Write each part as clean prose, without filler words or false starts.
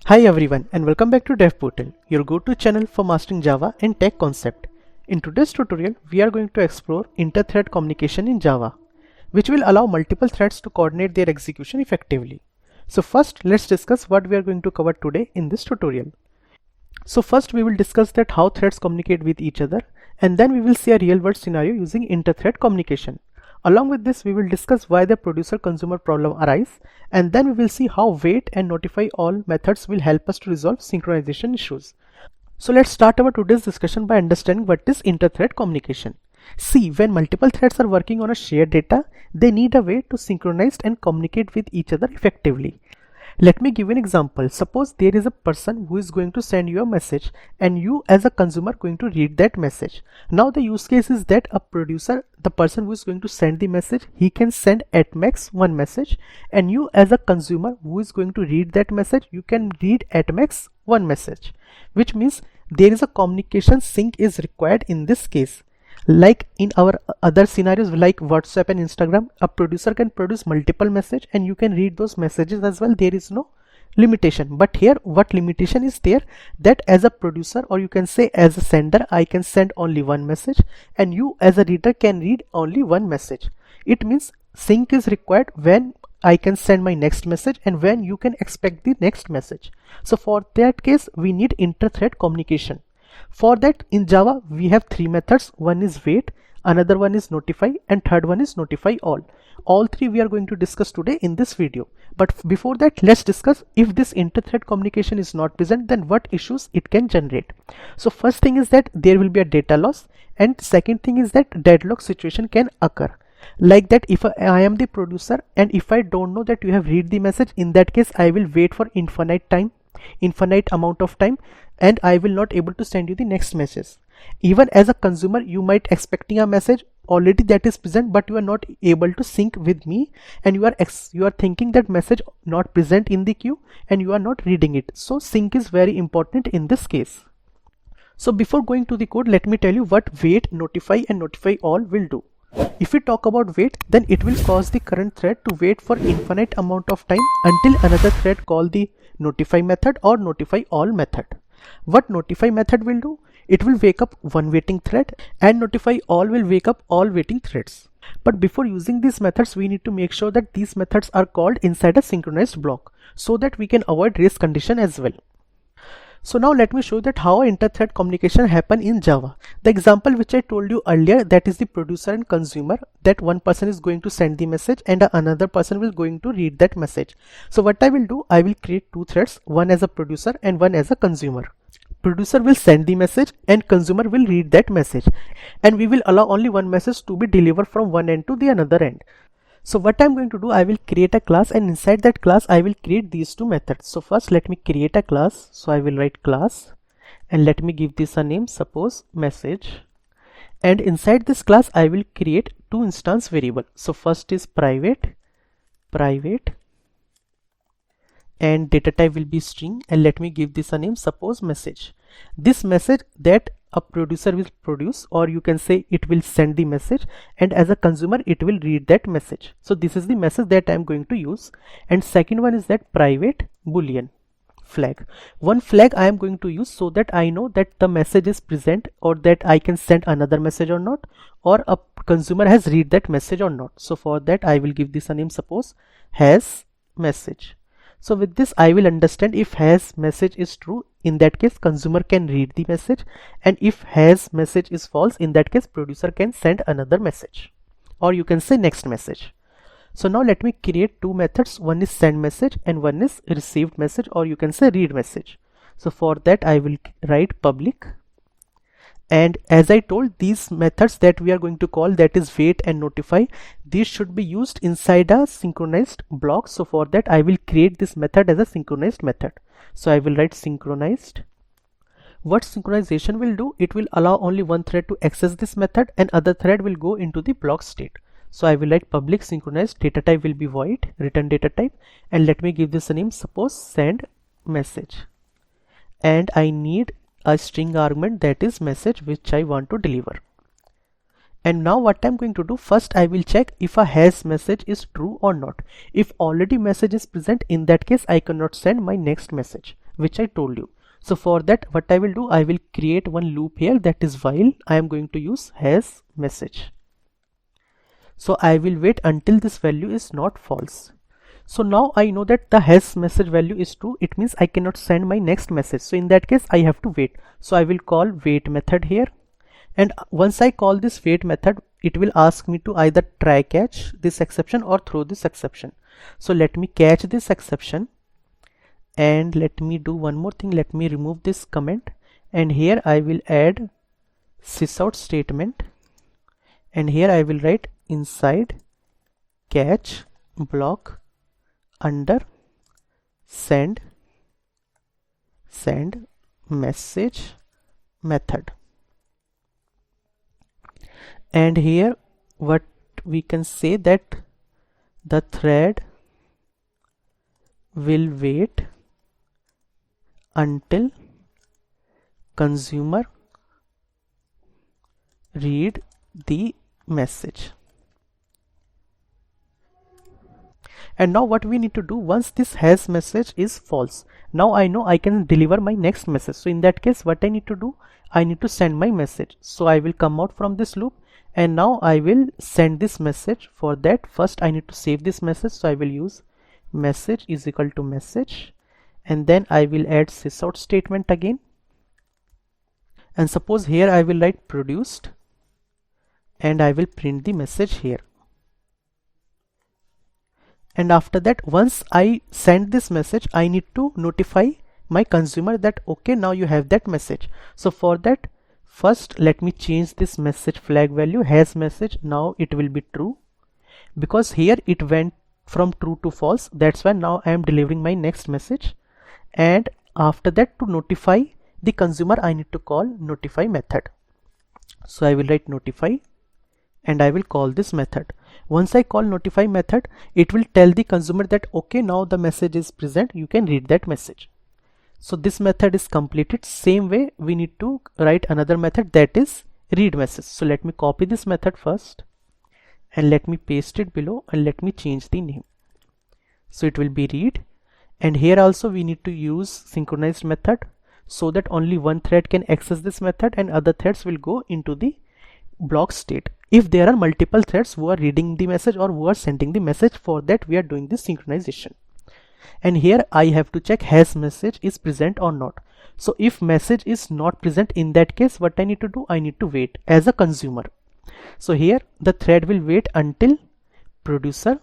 Hi everyone and welcome back to Dev Portal, your go-to channel for mastering Java and tech concept. In today's tutorial, we are going to explore inter-thread communication in Java, which will allow multiple threads to coordinate their execution effectively. So first, let's discuss what we are going to cover today in this tutorial. So first we will discuss that how threads communicate with each other, and then we will see a real-world scenario using inter-thread communication. Along with this, we will discuss why the producer-consumer problem arises, and then we will see how wait and notify all methods will help us to resolve synchronization issues. So let's start our today's discussion by understanding what is inter-thread communication. See, when multiple threads are working on a shared data, they need a way to synchronize and communicate with each other effectively. Let me give you an example. Suppose there is a person who is going to send you a message and you as a consumer going to read that message. Now the use case is that a producer, the person who is going to send the message, he can send at max one message, and you as a consumer who is going to read that message, you can read at max one message, which means there is a communication sync is required in this case. Like in our other scenarios like WhatsApp and Instagram, a producer can produce multiple messages and you can read those messages as well. There is no limitation. But here what limitation is there, that as a producer, or you can say as a sender, I can send only one message and you as a reader can read only one message. It means sync is required when I can send my next message and when you can expect the next message. So for that case we need inter-thread communication. For that, in Java we have three methods. One is wait, another one is notify, and third one is notify all. All three we are going to discuss today in this video. But before that, let's discuss if this inter-thread communication is not present, then what issues it can generate. So first thing is that there will be a data loss, and second thing is that deadlock situation can occur. Like that, if I am the producer and if I don't know that you have read the message, in that case I will wait for infinite amount of time, and I will not able to send you the next message. Even as a consumer, you might expecting a message already that is present, but you are not able to sync with me, and you are thinking that message not present in the queue and you are not reading it. So sync is very important in this case. So before going to the code, let me tell you what wait, notify and notify all will do. If we talk about wait, then it will cause the current thread to wait for infinite amount of time until another thread call the notify method or notify all method. What notify method will do? It will wake up one waiting thread, and notify all will wake up all waiting threads. But before using these methods, we need to make sure that these methods are called inside a synchronized block so that we can avoid race condition as well. So now let me show that how inter-thread communication happen in Java. The example which I told you earlier, that is the producer and consumer, that one person is going to send the message and another person will going to read that message. So what I will do, I will create two threads, one as a producer and one as a consumer. Producer will send the message and consumer will read that message, and we will allow only one message to be delivered from one end to the another end. So what I'm going to do, I will create a class, and inside that class I will create these two methods. So first let me create a class. So I will write class and let me give this a name, suppose message, and inside this class I will create two instance variable. So first is private, and data type will be string, and let me give this a name, suppose message. This message that a producer will produce, or you can say it will send the message, and as a consumer it will read that message. So this is the message that I am going to use. And second one is that private boolean flag. One flag I am going to use so that I know that the message is present, or that I can send another message or not, or a consumer has read that message or not. So for that I will give this a name, suppose has message. So with this I will understand if has message is true, in that case consumer can read the message, and if has message is false, in that case producer can send another message, or you can say next message. So now let me create two methods, one is send message and one is received message, or you can say read message. So for that I will write public, and as I told, these methods that we are going to call, that is wait and notify, these should be used inside a synchronized block. So for that I will create this method as a synchronized method. So I will write synchronized. What synchronization will do, it will allow only one thread to access this method and other thread will go into the block state. So I will write public synchronized, data type will be void, return data type, and let me give this a name, suppose send message, and I need a string argument, that is message, which I want to deliver. And now what I'm going to do, first I will check if a has message is true or not. If already message is present, in that case I cannot send my next message. which I told you. So for that, what I will do, I will create one loop here, that is while I am going to use has message. So I will wait until this value is not false. So now I know that the has message value is true. It means I cannot send my next message. So in that case, I have to wait. So I will call wait method here. And once I call this wait method, it will ask me to either try catch this exception or throw this exception. So let me catch this exception. And let me do one more thing. Let me remove this comment. And here I will add sysout statement. And here I will write inside catch block under send message method. And here what we can say that the thread will wait until consumer read the message. And now what we need to do, once this has message is false, now I know I can deliver my next message. So in that case, what I need to do, I need to send my message. So I will come out from this loop and now I will send this message. For that, first I need to save this message. So I will use message is equal to message, and then I will add sysout statement again. And suppose here I will write produced and I will print the message here. And after that, once I send this message, I need to notify my consumer that okay, now you have that message. So for that, first let me change this message flag value has message. Now it will be true, because here it went from true to false. That's why now I am delivering my next message. And after that, to notify the consumer, I need to call notify method. So I will write notify and I will call this method. Once I call notify method, it will tell the consumer that okay, now the message is present, you can read that message. So this method is completed. Same way we need to write another method, that is read message. So let me copy this method first and let me paste it below and let me change the name. So it will be read, and here also we need to use synchronized method so that only one thread can access this method and other threads will go into the block state. If there are multiple threads who are reading the message or who are sending the message, for that we are doing this synchronization. And here I have to check has message is present or not. So if message is not present, in that case what I need to do, I need to wait as a consumer. So here the thread will wait until producer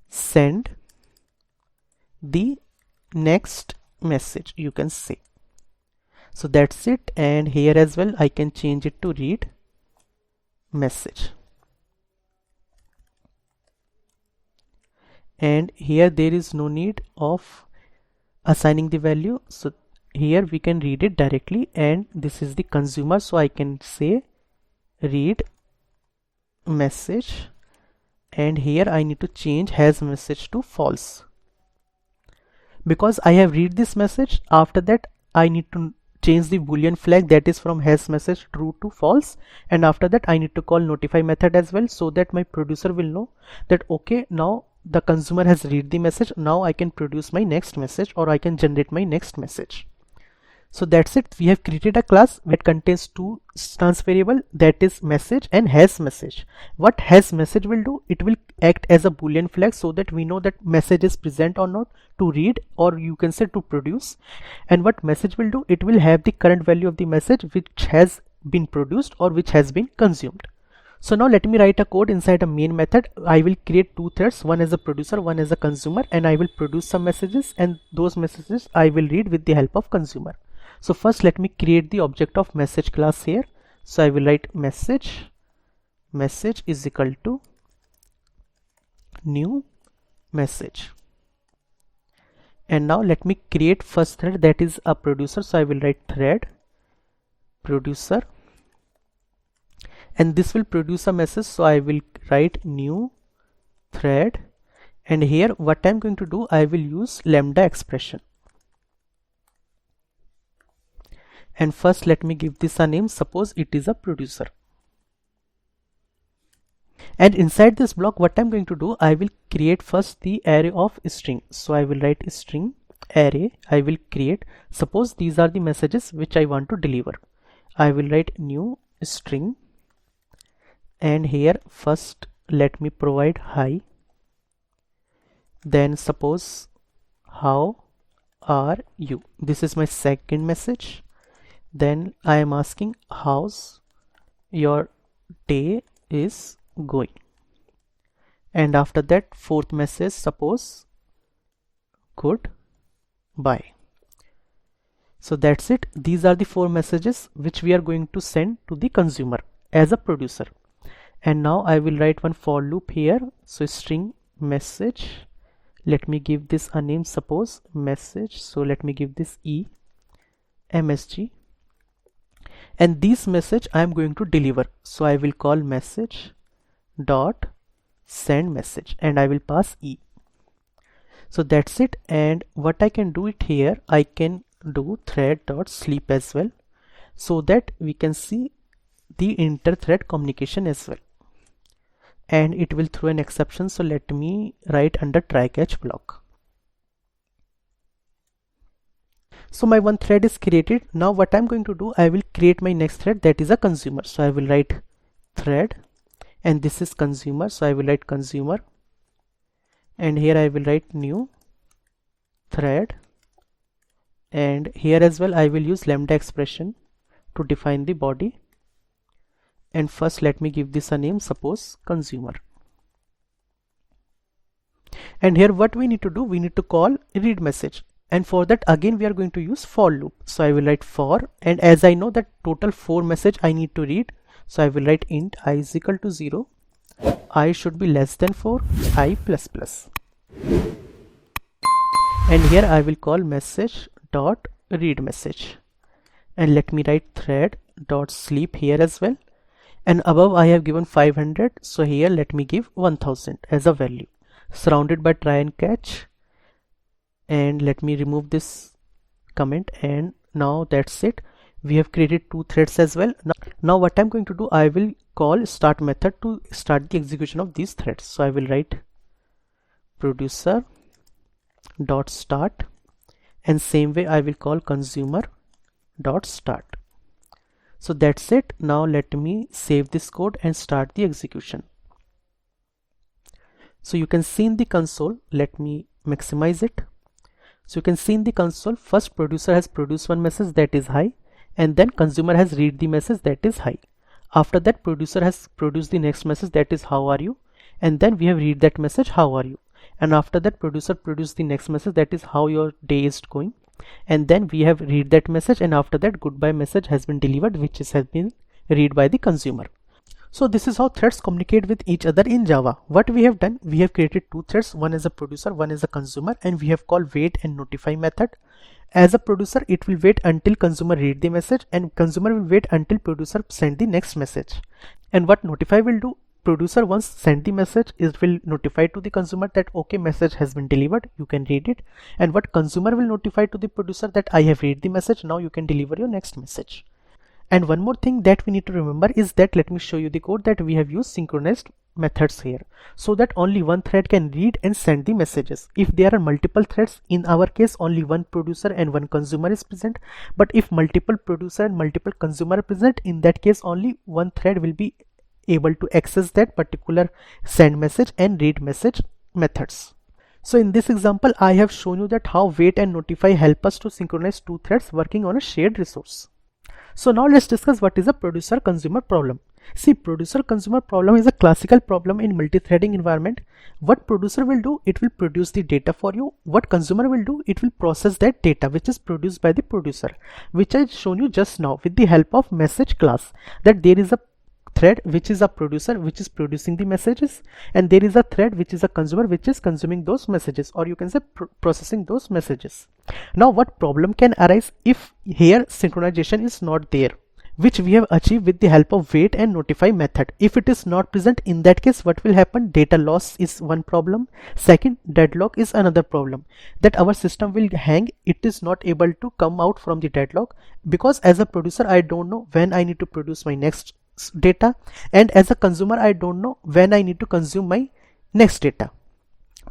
send the next message, you can say. So that's it. And here as well I can change it to read message. And here there is no need of assigning the value. So here we can read it directly, and this is the consumer. So I can say read message, and here I need to change has message to false, because I have read this message. After that I need to change the boolean flag, that is from has message true to false, and after that I need to call notify method as well, so that my producer will know that okay, now the consumer has read the message, now I can produce my next message or I can generate my next message. So that's it. We have created a class that contains two instance variable, that is message and has message. What has message will do, it will act as a boolean flag so that we know that message is present or not, to read, or you can say to produce. And what message will do, it will have the current value of the message which has been produced or which has been consumed. So now let me write a code inside a main method. I will create two threads, one as a producer, one as a consumer, and I will produce some messages, and those messages I will read with the help of consumer. So first let me create the object of message class here. So I will write message is equal to new message. And now let me create first thread, that is a producer. So I will write thread producer, and this will produce a message. So I will write new thread, and here what I'm going to do, I will use lambda expression. And first let me give this a name, suppose it is a producer. And inside this block what I'm going to do, I will create first the array of string. So I will write string, array I will create. Suppose these are the messages which I want to deliver. I will write new string, and here first let me provide hi. Then suppose how are you? This is my second message. Then I am asking how's your day is going. And after that, fourth message, suppose goodbye. So that's it. These are the 4 messages which we are going to send to the consumer as a producer. And now I will write one for loop here. So string message, let me give this a name, suppose message. So let me give this msg, and this message I am going to deliver. So I will call message dot send message, and I will pass So that's it. And what I can do it here, I can do thread dot sleep as well, so that we can see the inter-thread communication as well, and it will throw an exception. So let me write under try catch block. So my one thread is created. Now what I'm going to do, I will create my next thread, that is a consumer. So I will write thread, and this is consumer. So I will write consumer, and here I will write new thread, and here as well I will use lambda expression to define the body. And first let me give this a name, suppose consumer. And here what we need to do, we need to call read message, and for that again we are going to use for loop. So I will write for, and as I know that total 4 message I need to read, so I will write int I is equal to 0, I should be less than 4, I plus plus, and here I will call message dot read message, and let me write thread dot sleep here as well. And above I have given 500, so here let me give 1000 as a value, surrounded by try and catch. And let me remove this comment, and now that's it. We have created 2 threads as well. Now what I'm going to do, I will call start method to start the execution of these threads. So I will write producer dot start, and same way I will call consumer dot start. So that's it. Now let me save this code and start the execution. So you can see in the console, let me maximize it. So you can see in the console, first producer has produced one message, that is hi, and then consumer has read the message, that is hi. After that, producer has produced the next message, that is how are you, and then we have read that message, how are you. And after that, producer produced the next message, that is how your day is going, and then we have read that message, and after that goodbye message has been delivered, which has been read by the consumer. So this is how threads communicate with each other in Java. What we have done, we have created 2 threads, one is a producer, one is a consumer, and we have called wait and notify method. As a producer, it will wait until consumer read the message, and consumer will wait until producer send the next message. And what notify will do, producer once send the message, it will notify to the consumer that okay, message has been delivered, you can read it. And what consumer will notify to the producer, that I have read the message, now you can deliver your next message. And one more thing that we need to remember is that, let me show you the code, that we have used synchronized methods here, so that only one thread can read and send the messages. If there are multiple threads, in our case only one producer and one consumer is present, but if multiple producer and multiple consumer are present, in that case only one thread will be able to access that particular send message and read message methods. So in this example, I have shown you that how wait and notify help us to synchronize 2 threads working on a shared resource. So now let's discuss what is a producer consumer problem. See, producer consumer problem is a classical problem in multi-threading environment. What producer will do, it will produce the data for you. What consumer will do, it will process that data which is produced by the producer, which I shown you just now with the help of message class, that there is a thread which is a producer which is producing the messages, and there is a thread which is a consumer which is consuming those messages, or you can say processing those messages. Now what problem can arise if here synchronization is not there, which we have achieved with the help of wait and notify method. If it is not present, in that case what will happen, data loss is one problem. Second, deadlock is another problem, that our system will hang, it is not able to come out from the deadlock, because as a producer I don't know when I need to produce my next data, and as a consumer I don't know when I need to consume my next data.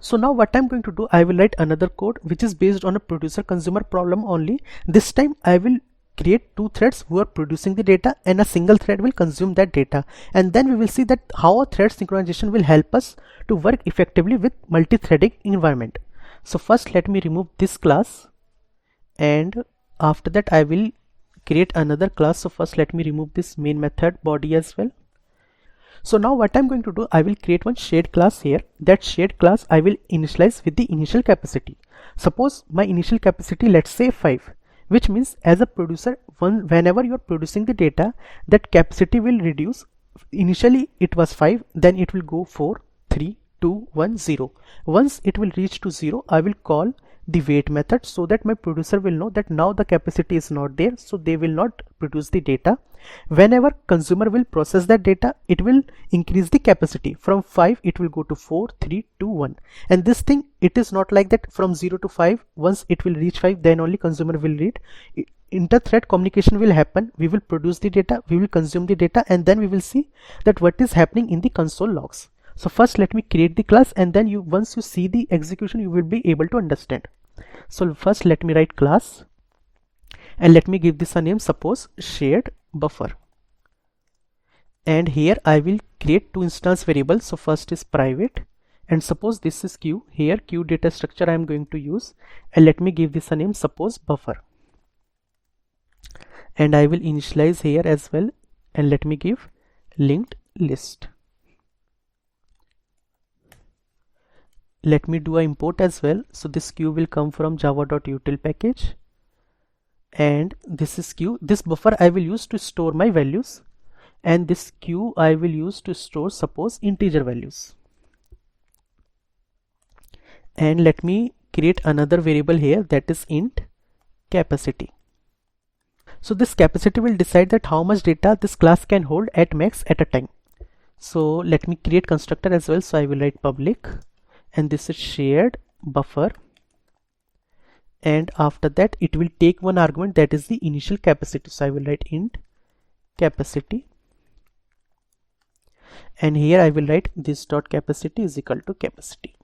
So now what I'm going to do, I will write another code which is based on a producer consumer problem only. This time I will create two threads who are producing the data, and a single thread will consume that data, and then we will see that how a thread synchronization will help us to work effectively with multi-threading environment. So first let me remove this class, and after that I will create another class. So first let me remove this main method body as well. So now what I'm going to do, I will create one shared class here. That shared class I will initialize with the initial capacity. Suppose my initial capacity, let's say 5, which means as a producer, whenever you are producing the data, that capacity will reduce. Initially it was 5, then it will go 4, 3, 2, 1, 0. Once it will reach to 0, I will call the wait method, so that my producer will know that now the capacity is not there, so they will not produce the data. Whenever consumer will process that data, it will increase the capacity from 5, it will go to 4, 3, 2, 1. And this thing, it is not like that from 0 to 5. Once it will reach 5, then only consumer will read. Inter-thread communication will happen. We will produce the data, we will consume the data, and then we will see that what is happening in the console logs. So first let me create the class, and then once you see the execution, you will be able to understand. So first let me write class, and let me give this a name, suppose shared buffer. And here I will create two instance variables. So first is private, and suppose this is queue. Here queue data structure I am going to use, and let me give this a name, suppose buffer. And I will initialize here as well, and let me give linked list. Let me do a import as well. So this queue will come from java.util package, and this is queue. This buffer I will use to store my values, and this queue I will use to store, suppose, integer values. And let me create another variable here, that is int capacity. So this capacity will decide that how much data this class can hold at max at a time. So let me create constructor as well. So I will write public, and this is shared buffer, and after that it will take one argument, that is the initial capacity. So I will write int capacity, and here I will write this dot capacity is equal to capacity.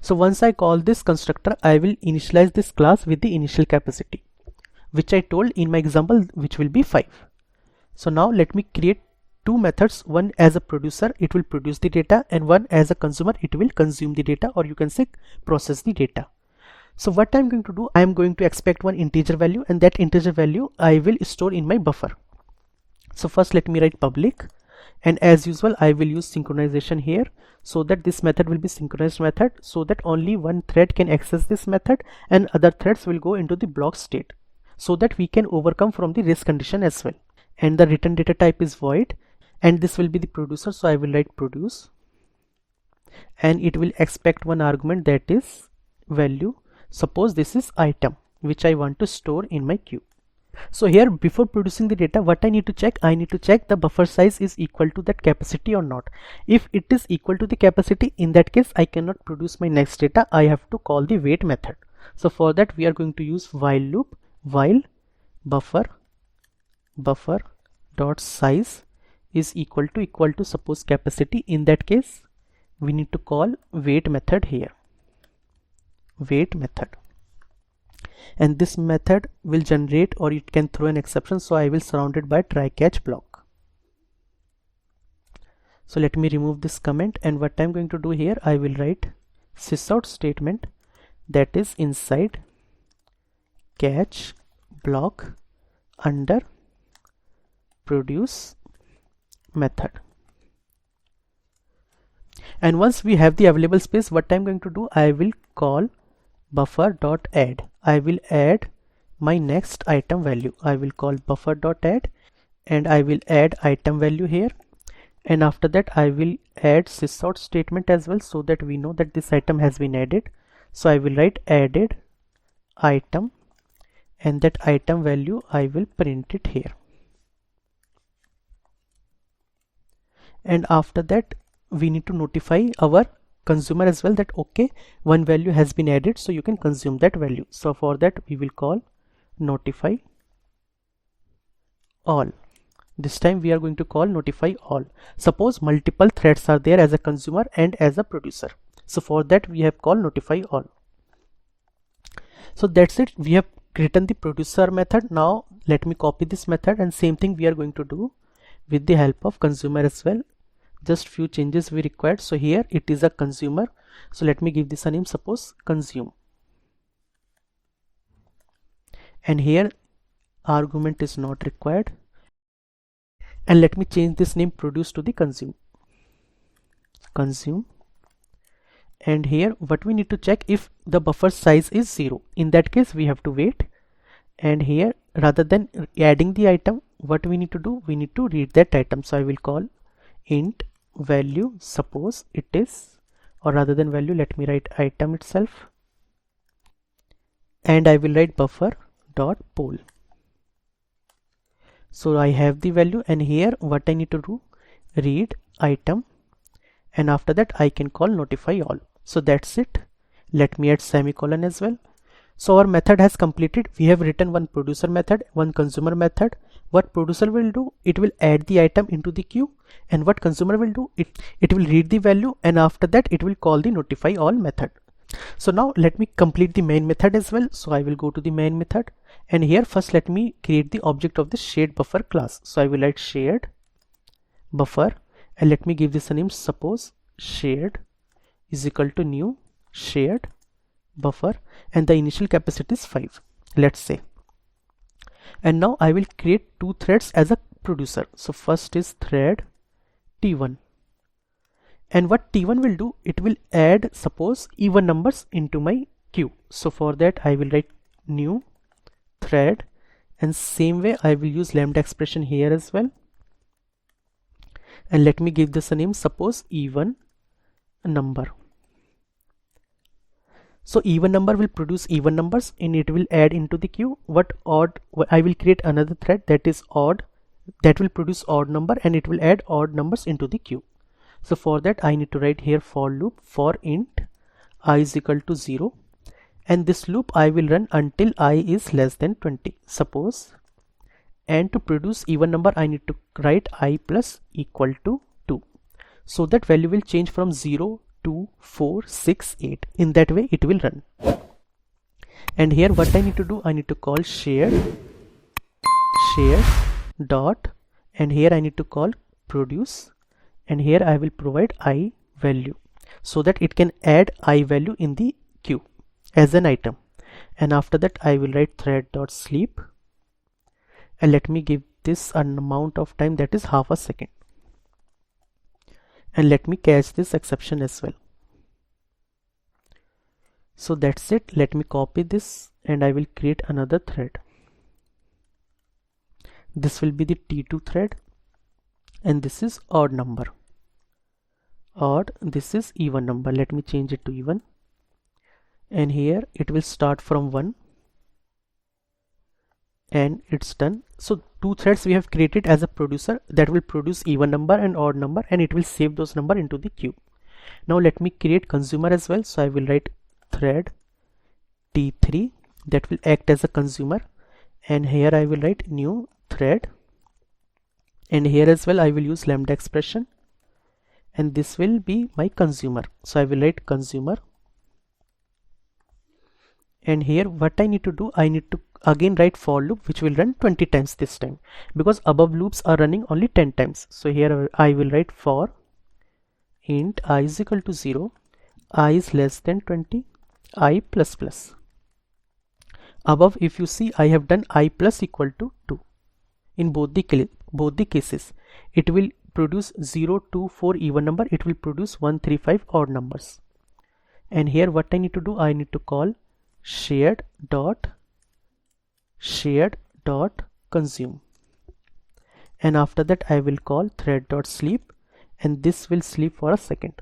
So once I call this constructor, I will initialize this class with the initial capacity, which I told in my example, which will be 5. So now let me create two methods. One as a producer, it will produce the data, and one as a consumer, it will consume the data, or you can say process the data. So what I'm going to do, I am going to expect one integer value, and that integer value I will store in my buffer. So first let me write public, and as usual I will use synchronization here, so that this method will be synchronized method, so that only one thread can access this method and other threads will go into the block state, so that we can overcome from the race condition as well. And the return data type is void, and this will be the producer. So I will write produce, and it will expect one argument, that is value. Suppose this is item, which I want to store in my queue. So here, before producing the data, what I need to check? I need to check the buffer size is equal to that capacity or not. If it is equal to the capacity, in that case I cannot produce my next data. I have to call the wait method. So for that we are going to use while loop, while buffer dot size is equal to suppose capacity. In that case we need to call wait method here, wait method, and this method will generate, or it can throw an exception. So I will surround it by try catch block. So let me remove this comment, and what I'm going to do here, I will write sysout statement, that is inside catch block under produce method. And once we have the available space, what I'm going to do, I will call buffer.add. I will add my next item value. I will call buffer.add, and I will add item value here, and after that I will add sysout statement as well, so that we know that this item has been added. So I will write added item, and that item value I will print it here. And after that we need to notify our consumer as well, that okay, one value has been added, so you can consume that value. So for that we will call notify all. This time we are going to call notify all. Suppose multiple threads are there as a consumer and as a producer. So for that we have called notifyAll. So that's it, we have written the producer method. Now let me copy this method, and same thing we are going to do with the help of consumer as well. Just few changes we required. So here it is a consumer, so let me give this a name, suppose consume, and here argument is not required, and let me change this name produce to the consume, and here what we need to check if the buffer size is 0. In that case we have to wait, and here rather than adding the item, what we need to do, we need to read that item. So I will call int value, suppose it is, or rather than value, let me write item itself, and I will write buffer dot poll. So I have the value, and here what I need to do, read item, and after that I can call notifyAll. So that's it. Let me add semicolon as well. So our method has completed. We have written one producer method, one consumer method. What producer will do, it will add the item into the queue, and what consumer will do, it will read the value, and after that it will call the notifyAll method. So now let me complete the main method as well. So I will go to the main method, and here first let me create the object of the shared buffer class. So I will write shared buffer, and let me give this a name, suppose shared is equal to new shared buffer, and the initial capacity is 5, let's say. And now I will create two threads as a producer. So first is thread T1, and what T1 will do, it will add suppose even numbers into my queue. So for that I will write new thread, and same way I will use lambda expression here as well, and let me give this a name, suppose even number. So even number will produce even numbers, and it will add into the queue. What odd, I will create another thread that is odd, that will produce odd number, and it will add odd numbers into the queue. So for that I need to write here for loop for int I is equal to 0, and this loop I will run until I is less than 20, suppose. And to produce even number I need to write I plus equal to 2, so that value will change from 0 2 4 6 8. In that way it will run. And here what I need to do, I need to call shared dot, and here I need to call produce, and here I will provide I value, so that it can add I value in the queue as an item. And after that I will write thread dot sleep, and let me give this an amount of time that is half a second, and let me catch this exception as well. So that's it. Let me copy this, and I will create another thread. This will be the T2 thread, and this is odd number, odd, this is even number. Let me change it to even, and here it will start from 1, and it's done. So two threads we have created as a producer that will produce even number and odd number, and it will save those number into the queue. Now let me create consumer as well. So I will write thread T3 that will act as a consumer, and here I will write new thread, and here as well I will use lambda expression, and this will be my consumer. So I will write consumer, and here what I need to do, I need to again write for loop which will run 20 times this time, because above loops are running only 10 times. So here I will write for int I is equal to 0, I is less than 20, I plus plus. Above if you see I have done I plus equal to 2. In both the cases it will produce 0 2 4 even number, it will produce 1 3 5 odd numbers. And here what I need to do, I need to call shared dot consume, and after that I will call thread dot sleep, and this will sleep for a second.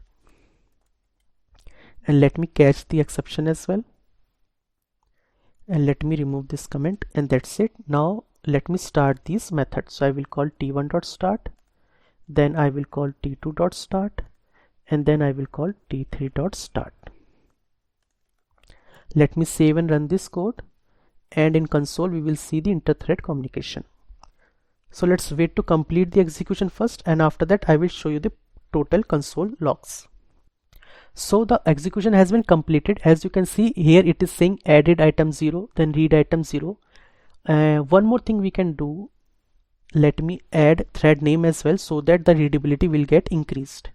And let me catch the exception as well, and let me remove this comment, and that's it. Now let me start these methods. So I will call t1 dot start, then I will call t2 dot start, and then I will call t3 dot start. Let me save and run this code, and in console we will see the inter-thread communication. So let's wait to complete the execution first, and after that I will show you the total console logs. So the execution has been completed. As you can see here, it is saying added item 0, then read item 0. One more thing we can do, let me add thread name as well, so that the readability will get increased.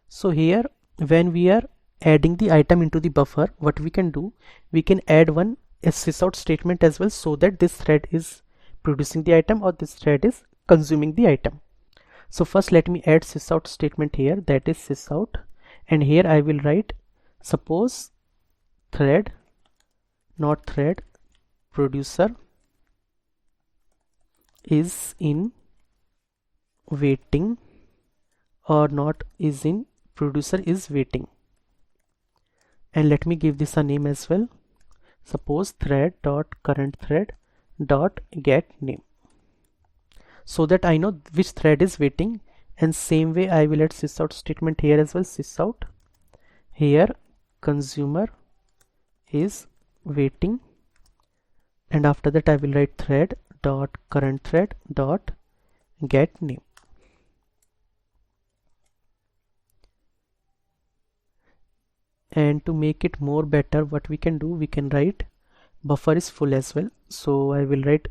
So here, when we are adding the item into the buffer, what we can do, we can add one sysout statement as well, so that this thread is producing the item or this thread is consuming the item. So first let me add sysout statement here, that is sysout, and here I will write suppose thread, not thread, producer is in waiting, or not is in, producer is waiting. And let me give this a name as well. Suppose thread dot current thread dot get name, so that I know which thread is waiting. And same way I will add sysout statement here as well. Sysout, here consumer is waiting, and after that I will write thread dot current thread dot get name. And to make it more better, what we can do, we can write buffer is full as well. So I will write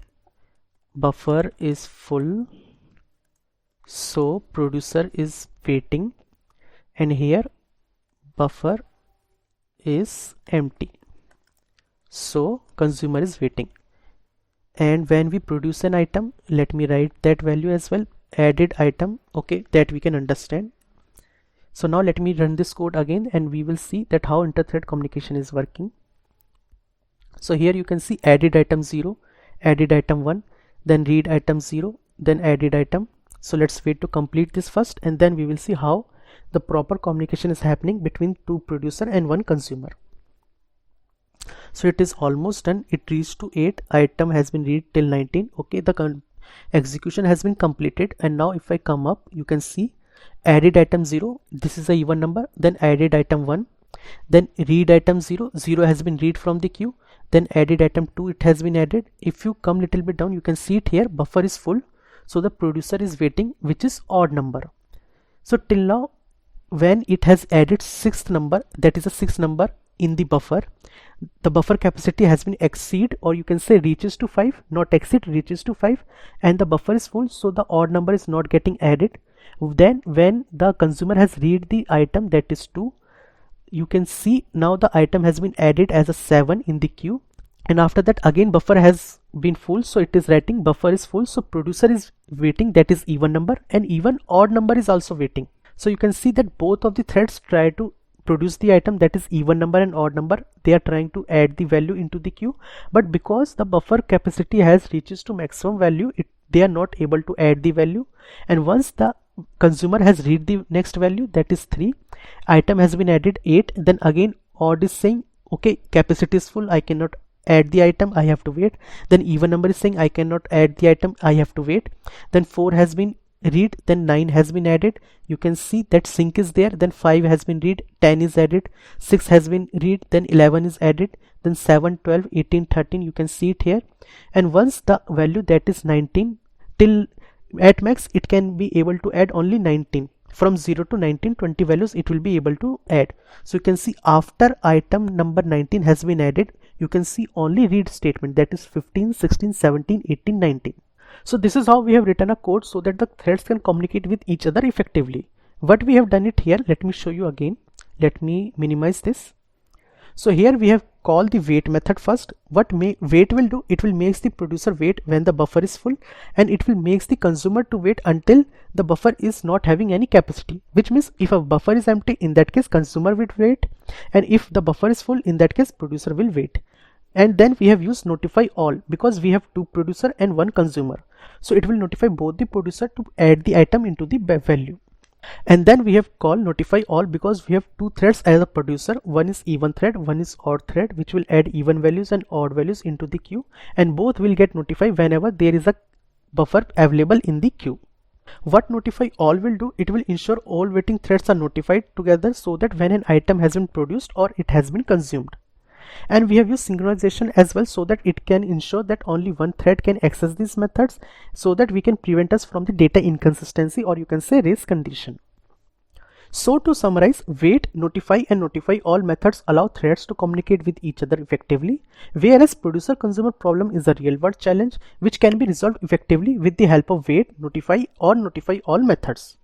buffer is full, so producer is waiting, and here buffer is empty, so consumer is waiting. And when we produce an item, let me write that value as well, added item, okay, that we can understand. So now let me run this code again, and we will see that how inter-thread communication is working. So here you can see added item 0, added item 1, then read item 0, then added item. So let's wait to complete this first, and then we will see how the proper communication is happening between two producer and one consumer. So it is almost done. It reached to 8, item has been read till 19. Okay, the execution has been completed. And now if I come up, you can see added item 0, this is a even number, then added item 1, then read item 0, 0 has been read from the queue, then added item 2, it has been added. If you come little bit down, you can see it here, buffer is full, so the producer is waiting, which is odd number. So till now, when it has added 6th number, that is a 6th number in the buffer capacity has been exceed, or you can say reaches to 5, not exceed, reaches to 5, and the buffer is full, so the odd number is not getting added. Then when the consumer has read the item, that is 2, you can see now the item has been added as a 7 in the queue, and after that again buffer has been full, so it is writing buffer is full, so producer is waiting, that is even number, and even odd number is also waiting. So you can see that both of the threads try to produce the item, that is even number and odd number. They are trying to add the value into the queue, but because the buffer capacity has reaches to maximum value, they are not able to add the value. And once the consumer has read the next value, that is 3, item has been added 8, then again odd is saying okay, capacity is full, I cannot add the item, I have to wait. Then even number is saying I cannot add the item, I have to wait. Then 4 has been read, then 9 has been added, you can see that sync is there, then 5 has been read, 10 is added, 6 has been read, then 11 is added, then 7, 12, 18, 13, you can see it here. And once the value, that is 19, till at max it can be able to add only 19. From 0 to 19, 20 values it will be able to add. So you can see after item number 19 has been added, you can see only read statement, that is 15, 16, 17, 18, 19. So this is how we have written a code so that the threads can communicate with each other effectively. What we have done it here, let me show you again. Let me minimize this. So here we have called the wait method first. What wait will do, it will makes the producer wait when the buffer is full, and it will makes the consumer to wait until the buffer is not having any capacity, which means if a buffer is empty, in that case consumer will wait, and if the buffer is full, in that case producer will wait. And then we have used notify all because we have 2 producer and 1 consumer, so it will notify both the producer to add the item into the value. And then we have called notify all because we have 2 threads as a producer, one is even thread, one is odd thread, which will add even values and odd values into the queue, and both will get notified whenever there is a buffer available in the queue. What notify all will do, it will ensure all waiting threads are notified together so that when an item has been produced or it has been consumed. And we have used synchronization as well so that it can ensure that only one thread can access these methods, so that we can prevent us from the data inconsistency, or you can say race condition. So to summarize, wait, notify and notify all methods allow threads to communicate with each other effectively, whereas producer-consumer problem is a real-world challenge which can be resolved effectively with the help of wait, notify or notify all methods.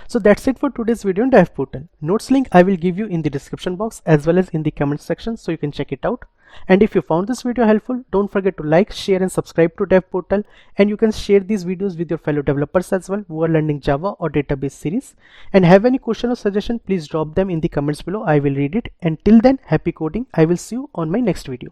So that's it for today's video on Dev Portal. Notes link I will give you in the description box as well as in the comment section so you can check it out. And if you found this video helpful, don't forget to like, share and subscribe to Dev Portal, and you can share these videos with your fellow developers as well who are learning Java or database series. And have any question or suggestion, please drop them in the comments below. I will read it. And till then, happy coding. I will see you on my next video.